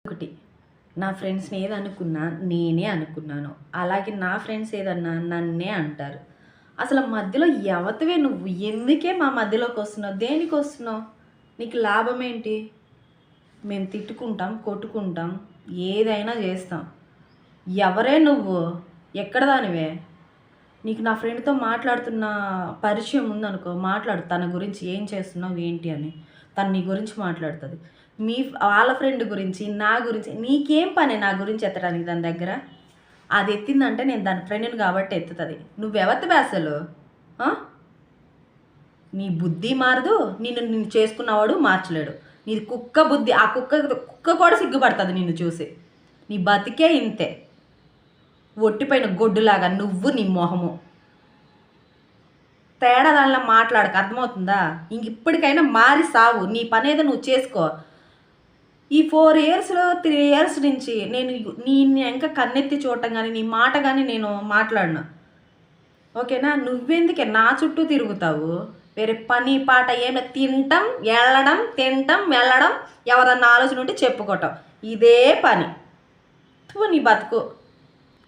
ఒకటి నా ఫ్రెండ్స్ని ఏదనుకున్నా నేనే అనుకున్నాను. అలాగే నా ఫ్రెండ్స్ ఏదన్నా నన్నే అంటారు. అసలు మధ్యలో ఎవతివే నువ్వు? ఎందుకే మా మధ్యలోకొస్తున్నావు? దేనికొస్తున్నావు? నీకు లాభమేంటి? మేము తిట్టుకుంటాం, కొట్టుకుంటాం, ఏదైనా చేస్తాం. ఎవరే నువ్వు? ఎక్కడ దానివే? నీకు నా ఫ్రెండ్‌తో మాట్లాడుతున్న పరిచయం ఉందనుకో, మాట్లాడు. తన గురించి ఏం చేస్తున్నావు, ఏంటి అని. తను నీ గురించి మాట్లాడుతది. వాళ్ళ ఫ్రెండ్ గురించి, నా గురించి నీకేం పనే నా గురించి ఎత్తడానికి దాని దగ్గర? అది ఎత్తిందంటే నేను దాని ఫ్రెండ్‌ని కాబట్టి ఎత్తుతది. నువ్వెవతివే అసలు? నీ బుద్ధి మారదు. నిన్ను చేసుకున్నవాడు మార్చలేడు. నీది కుక్క బుద్ధి. ఆ కుక్క కూడా సిగ్గుపడుతుంది నిన్ను చూసి. నీ బతికే ఇంతే. ఒట్టిపోయిన గొడ్డులాగా నువ్వు నీ మొహము. తేడా దానిలో మాట్లాడక, అర్థమవుతుందా? ఇప్పటికైనా మారి సావు. నీ పనేదో నువ్వు చేసుకో. ఈ 4 ఇయర్స్లో 3 ఇయర్స్ నుంచి నేను ఇంకా కన్నెత్తి చూడటం కానీ నీ మాట కానీ నేను మాట్లాడను. ఓకేనా? నువ్వెందుకే నా చుట్టూ తిరుగుతావు? వేరే పని పాట ఏమి తింటం వెళ్ళడం, తింటం వెళ్ళడం, ఎవరన్నా ఆలోచన ఉంటే చెప్పుకోవటం, ఇదే పని. నీ బతుకు.